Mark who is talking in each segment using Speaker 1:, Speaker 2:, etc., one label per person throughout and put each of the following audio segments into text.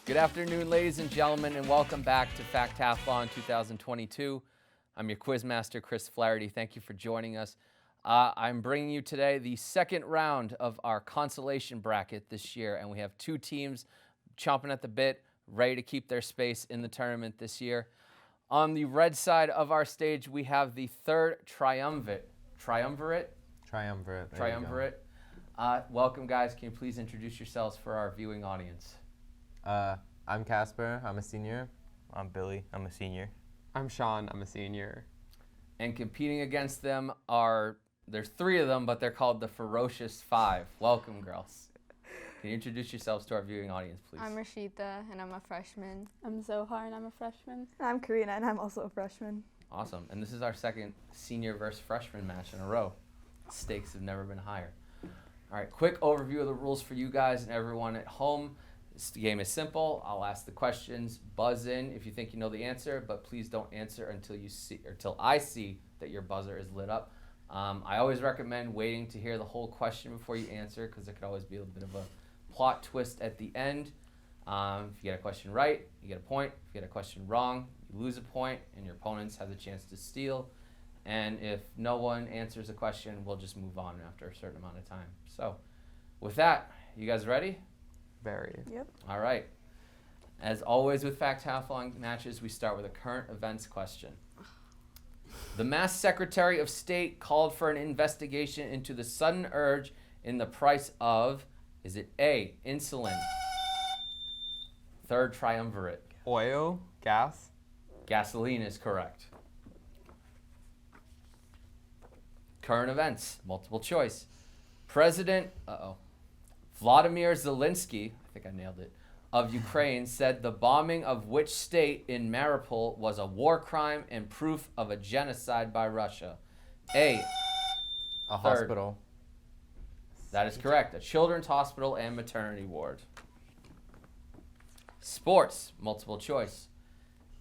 Speaker 1: Good afternoon, ladies and gentlemen, and welcome back to Factathlon 2022. I'm your quizmaster, Chris Flaherty. Thank you for joining us. I'm bringing you today the second round of our consolation bracket this year, and we have two teams chomping at the bit, ready to keep their space in the tournament this year. On the red side of our stage, we have the third Triumvirate.
Speaker 2: Triumvirate.
Speaker 1: Welcome, guys. Can you please introduce yourselves for our viewing audience?
Speaker 2: I'm Casper. I'm a senior.
Speaker 3: I'm Billy. I'm a senior.
Speaker 4: I'm Sean. I'm a senior.
Speaker 1: And competing against them there's three of them, but they're called the Ferocious Five. Welcome, girls. Can you introduce yourselves to our viewing audience, please?
Speaker 5: I'm Rashida, and I'm a freshman.
Speaker 6: I'm Zohar, and I'm a freshman.
Speaker 7: And I'm Karina, and I'm also a freshman.
Speaker 1: Awesome. And this is our second senior versus freshman match in a row. Stakes have never been higher. All right, quick overview of the rules for you guys and everyone at home. This game is simple. I'll ask the questions, buzz in if you think you know the answer, but please don't answer until I see that your buzzer is lit up. I always recommend waiting to hear the whole question before you answer, because there could always be a bit of a plot twist at the end. If you get a question right, you get a point. If you get a question wrong, you lose a point, and your opponents have the chance to steal. And if no one answers a question, we'll just move on after a certain amount of time. So with that, you guys ready?
Speaker 4: Very.
Speaker 7: Yep.
Speaker 1: All right. As always with Factathlon matches, we start with a current events question. The Mass Secretary of State called for an investigation into the sudden urge in the price of, is it A, insulin? Third Triumvirate.
Speaker 4: Oil, gas.
Speaker 1: Gasoline is correct. Current events, multiple choice. President, Vladimir Zelensky, I think I nailed it, of Ukraine said the bombing of which state in Mariupol was a war crime and proof of a genocide by Russia? A.
Speaker 2: A
Speaker 1: Third.
Speaker 2: hospital.
Speaker 1: That is correct. A children's hospital and maternity ward. Sports, multiple choice.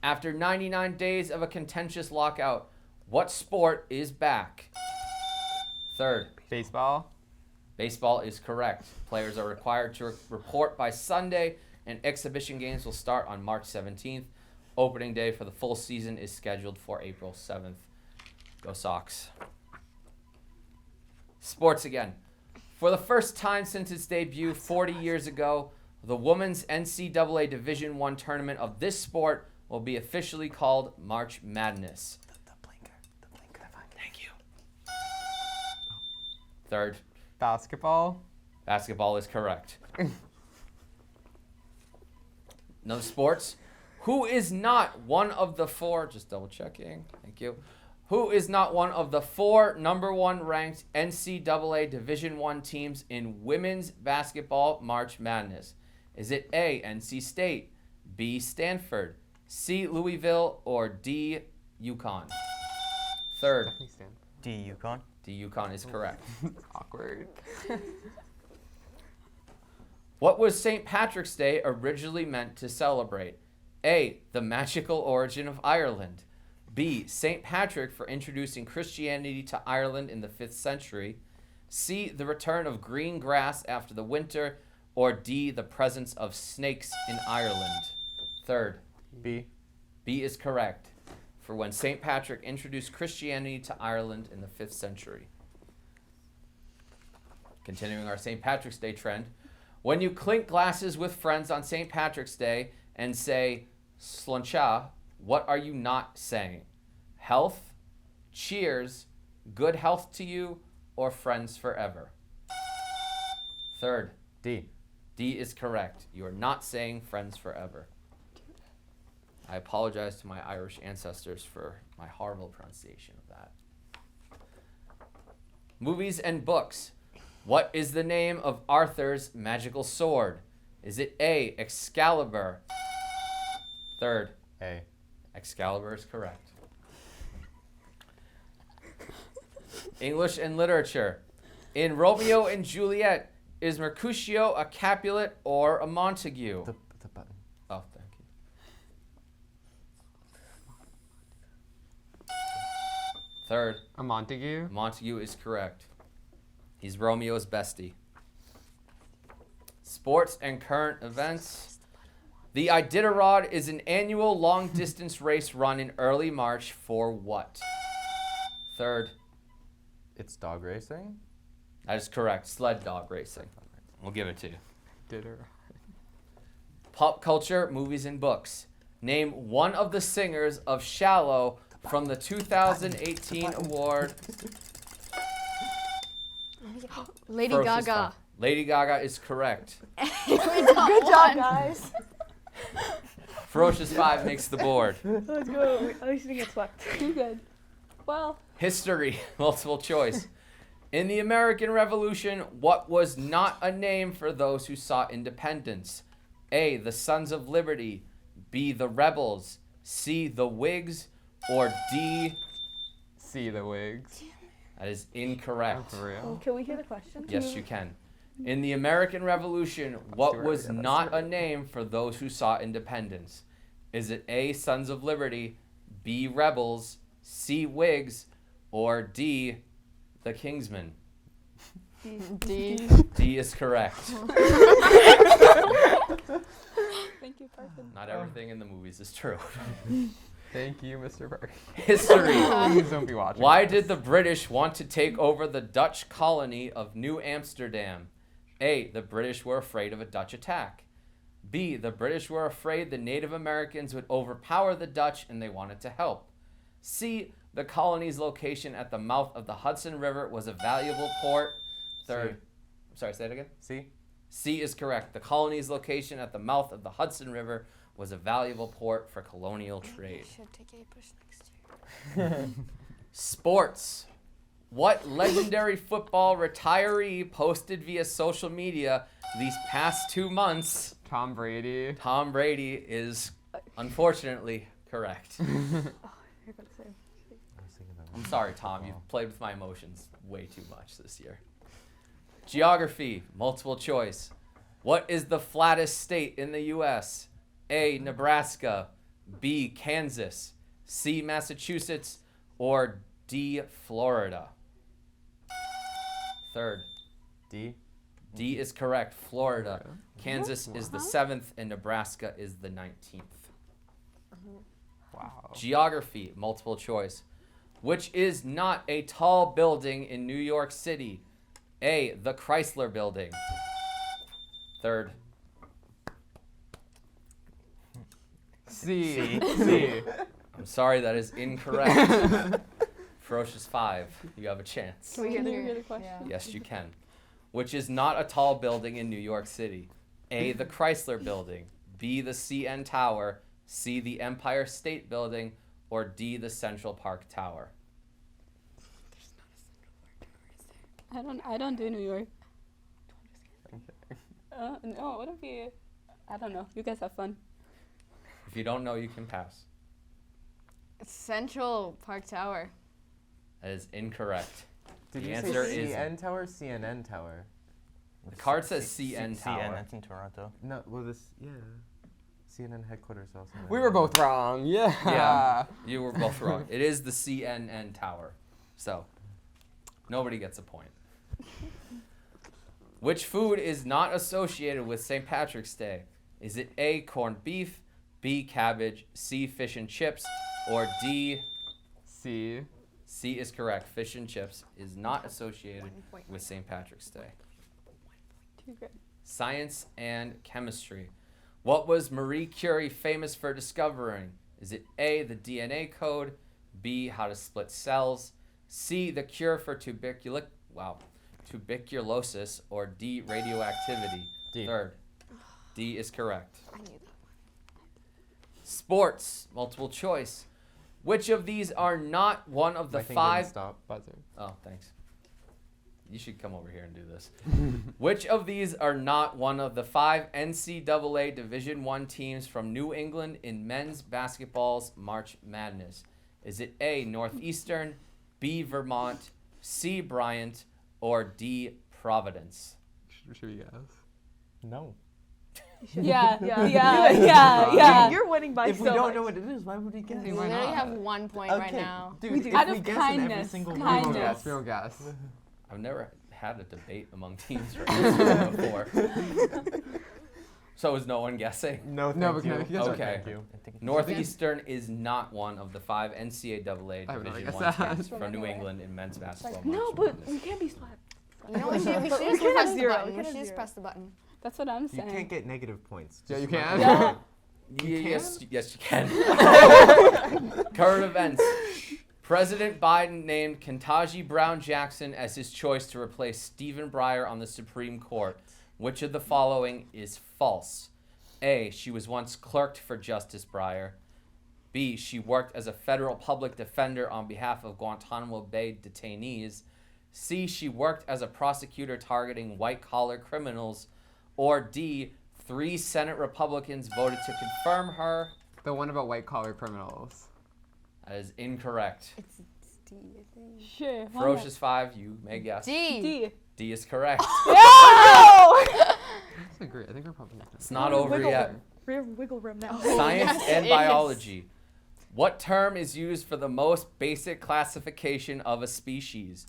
Speaker 1: After 99 days of a contentious lockout, what sport is back? Third.
Speaker 4: Baseball.
Speaker 1: Baseball is correct. Players are required to report by Sunday, and exhibition games will start on March 17th. Opening day for the full season is scheduled for April 7th. Go Sox. Sports again. For the first time since its debut 40 years ago, the women's NCAA Division I tournament of this sport will be officially called March Madness.
Speaker 3: The blinker.
Speaker 1: Thank you. Third.
Speaker 4: Basketball.
Speaker 1: Basketball is correct. No sports. Who is not one of the four, just double checking, thank you. Who is not one of the four number one ranked NCAA Division I teams in women's basketball March Madness? Is it A, NC State, B, Stanford, C, Louisville, or D, UConn? Third.
Speaker 3: D, UConn.
Speaker 1: D, UConn is correct.
Speaker 4: Awkward.
Speaker 1: What was St. Patrick's Day originally meant to celebrate? A, the magical origin of Ireland. B, St. Patrick for introducing Christianity to Ireland in the 5th century. C, the return of green grass after the winter. Or D, the presence of snakes in Ireland. Third.
Speaker 2: B.
Speaker 1: B is correct. For when St. Patrick introduced Christianity to Ireland in the 5th century. Continuing our St. Patrick's Day trend. When you clink glasses with friends on St. Patrick's Day and say, Sloncha, what are you not saying? Health, cheers, good health to you, or friends forever? Third.
Speaker 2: D.
Speaker 1: D is correct. You are not saying friends forever. I apologize to my Irish ancestors for my horrible pronunciation of that. Movies and books. What is the name of Arthur's magical sword? Is it A, Excalibur? Third.
Speaker 2: A.
Speaker 1: Excalibur is correct. English and literature. In Romeo and Juliet, is Mercutio a Capulet or a Montague?
Speaker 2: The button.
Speaker 1: Oh, thank you. Third.
Speaker 4: A Montague.
Speaker 1: Montague is correct. He's Romeo's bestie. Sports and current events. The Iditarod is an annual long-distance race run in early March for what? Third.
Speaker 2: It's dog racing.
Speaker 1: That is correct. Sled dog racing. We'll give it to you.
Speaker 4: Did her.
Speaker 1: Pop culture, movies, and books. Name one of the singers of Shallow from the 2018 award.
Speaker 5: Lady
Speaker 1: Ferocious
Speaker 5: Gaga.
Speaker 1: Five. Lady Gaga is correct.
Speaker 7: Good job, guys.
Speaker 1: Ferocious 5 makes the board.
Speaker 7: Let's go. At least we didn't get swept.
Speaker 6: Too good. Well,
Speaker 1: History, multiple choice. In the American Revolution, what was not a name for those who sought independence? A, the Sons of Liberty. B, the Rebels. C, the Whigs. Or D,
Speaker 4: See the wigs.
Speaker 1: that is incorrect.
Speaker 4: For real.
Speaker 7: Can we hear the question?
Speaker 1: Yes, you can. In the American Revolution, what
Speaker 4: do it.
Speaker 1: was
Speaker 4: Yeah, let's
Speaker 1: not
Speaker 4: do
Speaker 1: a name for those who sought independence? Is it A, Sons of Liberty, B, Rebels, C, Whigs, or D, the Kingsmen?
Speaker 5: D.
Speaker 1: D is correct.
Speaker 6: thank you, Parkin.
Speaker 1: Not everything in the movies is true.
Speaker 4: Thank you, Mr. Parker.
Speaker 1: History.
Speaker 4: Please don't be watching.
Speaker 1: Why
Speaker 4: this.
Speaker 1: did the British want to take over the Dutch colony of New Amsterdam? A, the British were afraid of a Dutch attack. B, the British were afraid the Native Americans would overpower the Dutch and they wanted to help. C, the colony's location at the mouth of the Hudson River was a valuable port. Third. Sorry, say it again.
Speaker 2: C.
Speaker 1: C is correct. The colony's location at the mouth of the Hudson River was a valuable port for colonial trade.
Speaker 5: Should take a push next year.
Speaker 1: Sports. What legendary football retiree posted via social media these past 2 months?
Speaker 4: Tom Brady.
Speaker 1: Tom Brady is unfortunately correct.
Speaker 7: You're about to say.
Speaker 2: I was thinking of
Speaker 1: I'm sorry, Tom. You've played with my emotions way too much this year. Geography, multiple choice. What is the flattest state in the U.S.? A, Nebraska. B, Kansas. C, Massachusetts. Or D, Florida. Third.
Speaker 2: D.
Speaker 1: D is correct. Florida. Kansas is the 7th and Nebraska is the 19th.
Speaker 4: Wow.
Speaker 1: Geography, multiple choice. Which is not a tall building in New York City? A, the Chrysler Building. Third.
Speaker 4: C. C.
Speaker 1: I'm sorry, that is incorrect. Ferocious 5, you have a chance.
Speaker 5: Can we
Speaker 6: Can
Speaker 5: hear
Speaker 6: you hear
Speaker 5: the
Speaker 6: the question?
Speaker 1: Yes, you can. Which is not a tall building in New York City? A, the Chrysler Building. B, the CN Tower. C, the Empire State Building. Or D, the Central Park Tower.
Speaker 6: I don't do New York. No, what if we? I don't know. You guys have fun.
Speaker 1: If you don't know, you can pass.
Speaker 5: Central Park Tower.
Speaker 1: That is incorrect.
Speaker 2: Did
Speaker 1: The
Speaker 2: you
Speaker 1: answer
Speaker 2: say
Speaker 1: is-
Speaker 2: CN Tower or CNN Tower?
Speaker 1: The card says CN
Speaker 3: CN,
Speaker 1: Tower.
Speaker 3: that's in Toronto.
Speaker 2: No, well, yeah. CNN headquarters also.
Speaker 4: We were both wrong. Yeah.
Speaker 1: Yeah, you were both wrong. It is the CNN Tower. So, nobody gets a point. Which food is not associated with St. Patrick's Day? Is it A, corned beef, B, cabbage, C, fish and chips, or D,
Speaker 4: C.
Speaker 1: C is correct. Fish and chips is not associated with St. Patrick's Day.
Speaker 6: Too good.
Speaker 1: Science and chemistry. What was Marie Curie famous for discovering? Is it A, the DNA code, B, how to split cells, C, the cure for tuberculosis, or D, radioactivity?
Speaker 2: D.
Speaker 1: Third. D is correct.
Speaker 5: I knew that.
Speaker 1: Sports, multiple choice. Which of these are not one of the
Speaker 2: My thing didn't
Speaker 1: 5?
Speaker 2: stop.
Speaker 4: Buzzer.
Speaker 1: Oh, thanks. You should come over here and do this. Which of these are not one of the 5 NCAA Division I teams from New England in men's basketball's March Madness? Is it A, Northeastern, B, Vermont, C, Bryant, or D, Providence?
Speaker 4: Should we guess?
Speaker 2: No.
Speaker 6: Yeah,
Speaker 7: Yeah.
Speaker 6: yeah.
Speaker 7: You're winning by
Speaker 2: If
Speaker 7: so
Speaker 2: we don't
Speaker 7: much.
Speaker 2: know what it is, why would we guess?
Speaker 5: We
Speaker 4: why
Speaker 5: literally
Speaker 4: not?
Speaker 5: have 1 point right now.
Speaker 2: Dude,
Speaker 6: We do.
Speaker 2: if
Speaker 6: Out
Speaker 2: we
Speaker 6: of
Speaker 2: guess in every
Speaker 6: kindness,
Speaker 2: single
Speaker 4: We
Speaker 2: one,
Speaker 4: don't
Speaker 6: kindness.
Speaker 4: guess. We don't guess.
Speaker 1: I've never had a debate among teams for this before. So So is no one guessing?
Speaker 2: No, thank
Speaker 4: No, but
Speaker 2: you.
Speaker 4: can I guess
Speaker 1: Okay.
Speaker 2: Thank you.
Speaker 3: I think it's
Speaker 1: Northeastern is not one of the 5 NCAA
Speaker 4: I have no
Speaker 1: Division
Speaker 4: idea.
Speaker 1: I teams
Speaker 6: That's
Speaker 1: from
Speaker 6: from
Speaker 1: New
Speaker 6: anywhere.
Speaker 1: England in men's basketball.
Speaker 7: No,
Speaker 1: March
Speaker 7: but
Speaker 1: Madness.
Speaker 7: we can't be slapped.
Speaker 5: You know, we should
Speaker 7: But we
Speaker 5: just
Speaker 7: can
Speaker 5: press
Speaker 7: have
Speaker 5: the
Speaker 7: zero.
Speaker 5: button.
Speaker 7: We
Speaker 5: We
Speaker 7: can
Speaker 5: should
Speaker 7: have
Speaker 5: just
Speaker 7: zero.
Speaker 5: press the button.
Speaker 6: That's what I'm
Speaker 2: You
Speaker 6: saying.
Speaker 2: can't get negative points.
Speaker 4: Yeah, you
Speaker 2: Just
Speaker 4: can.
Speaker 2: remember-
Speaker 1: Yes, yes, you can. Current events. President Biden named Ketanji Brown Jackson as his choice to replace Stephen Breyer on the Supreme Court. Which of the following is false? A. She was once clerked for Justice Breyer. B. She worked as a federal public defender on behalf of Guantanamo Bay detainees. C. She worked as a prosecutor targeting white-collar criminals. Or D. 3 Senate Republicans voted to confirm her.
Speaker 4: The one about white collar criminals.
Speaker 1: That is incorrect.
Speaker 6: It's D, I think. Sure. why not?
Speaker 1: Ferocious 5, you may guess.
Speaker 5: D.
Speaker 6: D.
Speaker 1: D is correct.
Speaker 4: I agree. I think we're probably not.
Speaker 1: It's not over
Speaker 7: Wiggle
Speaker 1: yet.
Speaker 7: room. We have wiggle room now.
Speaker 1: Science
Speaker 5: Yes,
Speaker 1: and
Speaker 5: it
Speaker 1: biology. What term is used for the most basic classification of a species?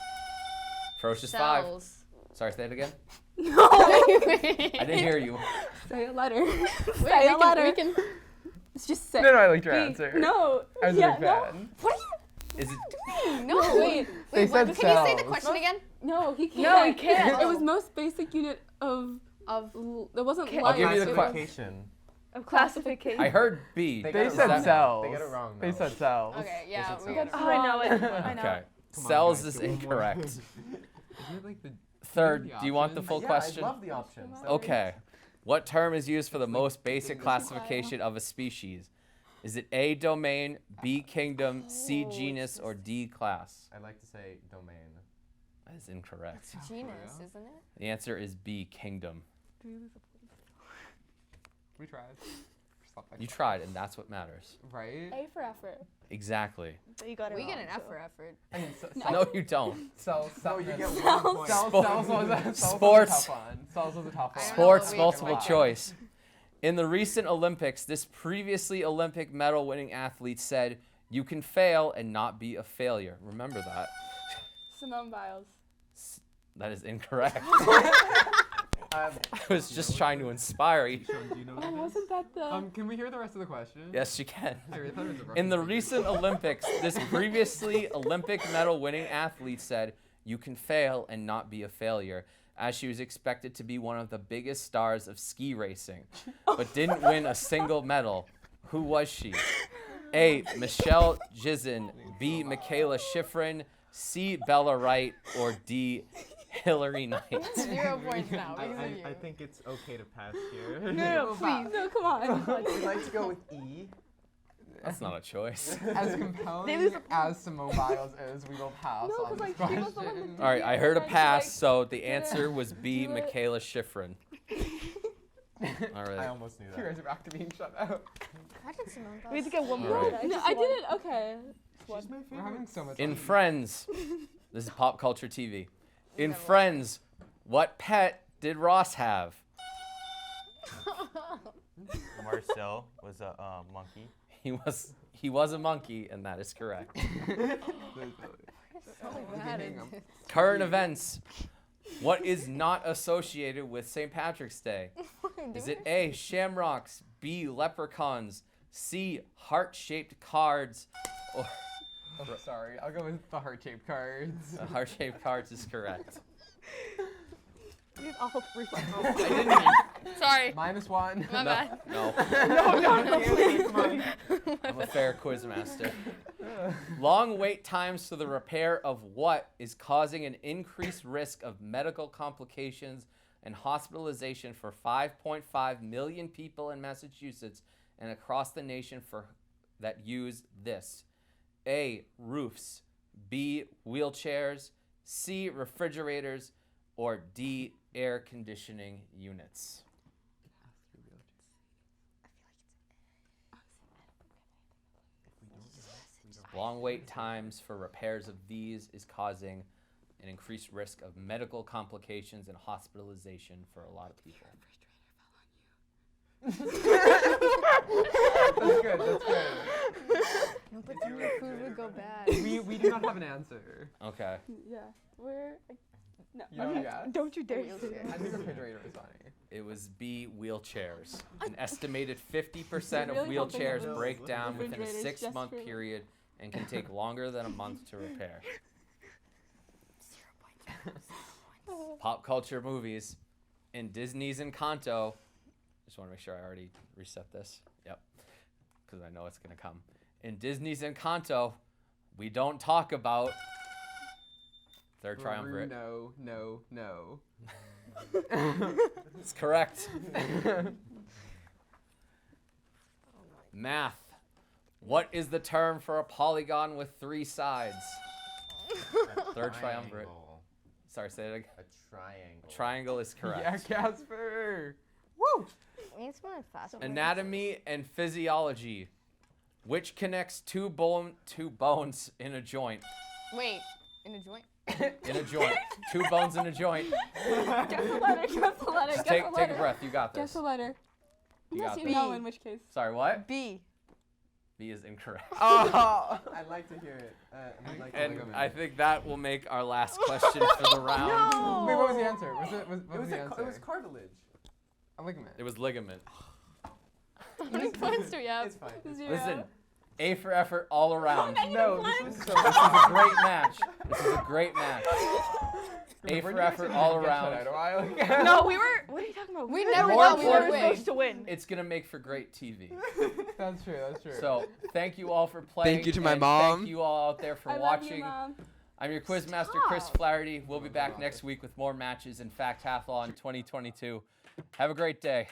Speaker 1: Ferocious 5.
Speaker 5: Cells.
Speaker 1: Sorry, say it again.
Speaker 6: No.
Speaker 1: I didn't hear you.
Speaker 6: Say a letter.
Speaker 5: Wait,
Speaker 6: Say a letter.
Speaker 5: we can.
Speaker 6: It's just say.
Speaker 4: No, I liked your
Speaker 6: B.
Speaker 4: answer.
Speaker 6: No.
Speaker 4: I was a
Speaker 6: yeah,
Speaker 4: big
Speaker 6: no.
Speaker 4: fan.
Speaker 6: What are
Speaker 1: Is it?
Speaker 6: you?
Speaker 5: No,
Speaker 6: Wait.
Speaker 4: They
Speaker 5: Wait,
Speaker 4: said
Speaker 5: what? Can you say the
Speaker 4: cells.
Speaker 5: question again?
Speaker 6: No, he can't.
Speaker 7: No, he can't.
Speaker 6: It was most basic unit of.
Speaker 5: Of
Speaker 6: There wasn't
Speaker 7: I'll
Speaker 6: life.
Speaker 1: give you the
Speaker 6: it was-
Speaker 2: Classification.
Speaker 7: Of classification.
Speaker 1: I heard B.
Speaker 2: They
Speaker 4: They
Speaker 2: got it
Speaker 4: said
Speaker 2: wrong.
Speaker 4: cells.
Speaker 2: They got it wrong,
Speaker 4: They
Speaker 2: though.
Speaker 4: said cells.
Speaker 5: okay, yeah,
Speaker 2: Is it
Speaker 5: we
Speaker 2: cells?
Speaker 5: got
Speaker 7: Oh, I know it. I know.
Speaker 1: Okay.
Speaker 2: Come on,
Speaker 1: Cells
Speaker 2: guys,
Speaker 1: is
Speaker 2: do one more.
Speaker 1: incorrect.
Speaker 4: Isn't it like the
Speaker 1: Third,
Speaker 4: the
Speaker 1: do you want the
Speaker 4: options?
Speaker 1: full
Speaker 2: Yeah,
Speaker 1: question?
Speaker 2: I love the options.
Speaker 1: Okay. What term is used for the most basic classification of a species? Is it A, domain, B, kingdom, C,
Speaker 6: Oh,
Speaker 1: genus, or D, class?
Speaker 2: I like to say domain.
Speaker 1: That is incorrect.
Speaker 5: It's genus, isn't it?
Speaker 1: The answer is B, kingdom.
Speaker 4: We tried. Stop that.
Speaker 1: You tried, and that's what matters.
Speaker 4: Right?
Speaker 6: A for effort.
Speaker 1: Exactly.
Speaker 7: But you got it
Speaker 5: We
Speaker 7: wrong,
Speaker 5: get an F
Speaker 7: so.
Speaker 5: for effort.
Speaker 4: I mean,
Speaker 1: No, you don't.
Speaker 4: cells.
Speaker 2: No, you get
Speaker 6: Cells.
Speaker 2: 1 point.
Speaker 4: Cells,
Speaker 1: Sport-
Speaker 4: cells was a
Speaker 1: Sports.
Speaker 4: tough one. Cells was a tough
Speaker 5: I
Speaker 4: one.
Speaker 5: don't know
Speaker 1: Sports
Speaker 5: what we-
Speaker 1: multiple
Speaker 4: Wow.
Speaker 1: choice. In the recent Olympics, this previously Olympic medal winning athlete said, "You can fail and not be a failure." Remember that.
Speaker 6: Simone Biles.
Speaker 1: That is incorrect.
Speaker 2: Um,
Speaker 1: I was just trying to inspire you.
Speaker 2: Sean, do you know what
Speaker 6: Oh,
Speaker 2: it is?
Speaker 6: wasn't that the?
Speaker 4: Can we hear the rest of the question?
Speaker 1: Yes, you can.
Speaker 4: I really thought it was a
Speaker 1: In the
Speaker 4: reference.
Speaker 1: recent Olympics, this previously Olympic medal winning athlete said, "You can fail and not be a failure," as she was expected to be one of the biggest stars of ski racing, but didn't win a single medal. Who was she? A. Michelle Gizin, B. Michaela Schifrin, C. Bella Wright, or D. Hillary Knight.
Speaker 5: 0 points now
Speaker 2: I,
Speaker 5: because of you.
Speaker 2: I think it's okay to pass here.
Speaker 7: No, please.
Speaker 6: No, come on.
Speaker 2: We'd like to go with E.
Speaker 1: That's not a choice.
Speaker 4: As compelling
Speaker 7: They lose
Speaker 4: as Simone Biles is, we will pass
Speaker 6: No,
Speaker 4: on
Speaker 6: 'cause,
Speaker 4: this
Speaker 6: like, she was the one
Speaker 4: question.
Speaker 6: that
Speaker 1: All right, I heard a
Speaker 6: Like,
Speaker 1: pass, so the
Speaker 6: did
Speaker 1: answer was B.
Speaker 6: do it.
Speaker 1: Michaela Schifrin. All
Speaker 2: I
Speaker 1: right.
Speaker 2: almost knew
Speaker 4: You guys
Speaker 2: that.
Speaker 4: are back to being shut out.
Speaker 5: How did Simone
Speaker 7: We have to
Speaker 5: Biles-
Speaker 7: get one
Speaker 1: All
Speaker 7: more.
Speaker 1: right.
Speaker 7: guys.
Speaker 6: No,
Speaker 7: Just
Speaker 6: I
Speaker 7: one.
Speaker 6: didn't. Okay.
Speaker 2: She's my favorite.
Speaker 4: We're having so much
Speaker 1: In
Speaker 4: fun.
Speaker 1: Friends, this is pop culture TV. In
Speaker 5: never watched
Speaker 1: Friends, what pet did Ross have?
Speaker 3: Marcel was a monkey.
Speaker 1: He was a monkey, and that is correct.
Speaker 5: So bad at this.
Speaker 1: Current events. What is not associated with St. Patrick's Day? Is it A, shamrocks, B, leprechauns, C, heart-shaped cards, or
Speaker 4: Oh, sorry. I'll go with the heart-shaped cards.
Speaker 1: heart-shaped cards is correct.
Speaker 7: We have awful reflex.
Speaker 1: I didn't.
Speaker 5: Sorry,
Speaker 4: -1.
Speaker 5: my
Speaker 1: No,
Speaker 5: bad.
Speaker 1: no. I'm a fair quiz master. Long wait times for the repair of what is causing an increased risk of medical complications and hospitalization for 5.5 million people in Massachusetts and across the nation that use this? A, roofs, B, wheelchairs, C, refrigerators, or D, air conditioning units. Long wait times for repairs of these is causing an increased risk of medical complications and hospitalization for a lot of people.
Speaker 4: That's good. That's good.
Speaker 5: No, but then the food would go bad.
Speaker 4: We do not have an answer.
Speaker 1: Okay.
Speaker 6: Yeah. We're. No.
Speaker 4: You know, yeah.
Speaker 7: Don't you dare say
Speaker 6: Wheelchair.
Speaker 7: that.
Speaker 4: I think refrigerator was funny.
Speaker 1: It was B, wheelchairs. An estimated 50% of
Speaker 6: Really hoping it
Speaker 1: wheelchairs
Speaker 3: was
Speaker 1: break down within a
Speaker 6: refrigerators just
Speaker 1: 6-month
Speaker 6: for-
Speaker 1: period and can take longer than a month to repair. Pop culture movies. In Disney's Encanto, just want to make sure I already reset this. Yep, because I know it's going to come. In Disney's Encanto, we don't talk about Third Triumvirate.
Speaker 4: No, no, no.
Speaker 1: It's correct. Math. What is the term for a polygon with 3 sides? Third Triumvirate.
Speaker 2: Triangle.
Speaker 1: Sorry, say it again.
Speaker 2: A triangle.
Speaker 1: Triangle is correct.
Speaker 4: Yeah, Casper.
Speaker 5: We need someone fast.
Speaker 1: Anatomy and physiology. Which connects two bones in a joint?
Speaker 5: Wait, in a joint?
Speaker 1: In a joint. 2 bones in a joint.
Speaker 6: Guess the letter. Guess the letter.
Speaker 1: Just
Speaker 6: Guess
Speaker 1: take
Speaker 6: the
Speaker 1: a
Speaker 6: letter.
Speaker 1: breath. You got
Speaker 6: Guess
Speaker 1: this.
Speaker 6: the letter.
Speaker 1: You
Speaker 6: Unless
Speaker 1: got
Speaker 6: you
Speaker 1: this.
Speaker 6: know, in which case.
Speaker 1: Sorry, what?
Speaker 5: B.
Speaker 1: B is incorrect.
Speaker 4: Oh, I'd like to hear it. I'd like to
Speaker 1: And
Speaker 4: ligament.
Speaker 1: I think that will make our last question for the round.
Speaker 7: No.
Speaker 4: Wait, what was the answer? What
Speaker 2: It
Speaker 4: was
Speaker 2: was,
Speaker 4: the answer?
Speaker 2: it was cartilage.
Speaker 4: a ligament.
Speaker 1: It was ligament.
Speaker 6: How many points do we have?
Speaker 2: It's fine.
Speaker 6: 0.
Speaker 1: Listen, A for effort all around.
Speaker 4: No, this was so.
Speaker 1: This is a great match. This is a great match. A
Speaker 4: Where
Speaker 1: for
Speaker 4: do you guys
Speaker 1: effort
Speaker 4: think
Speaker 1: all
Speaker 4: you get shut
Speaker 1: around.
Speaker 4: out a while ago?
Speaker 7: No, we were. What are you talking about?
Speaker 5: We
Speaker 7: were
Speaker 5: never
Speaker 1: More
Speaker 5: thought we
Speaker 7: we
Speaker 5: would
Speaker 7: were
Speaker 1: importantly-
Speaker 5: win.
Speaker 7: supposed to win.
Speaker 1: It's gonna make for great TV.
Speaker 4: That's true. That's true.
Speaker 1: So thank you all for playing.
Speaker 4: Thank you to my
Speaker 1: and
Speaker 4: mom.
Speaker 1: Thank you all out there for
Speaker 6: I
Speaker 1: watching.
Speaker 6: love you, Mom.
Speaker 1: I'm your quizmaster, Chris Flaherty. We'll be back next week with more matches in Factathlon 2022. Have a great day.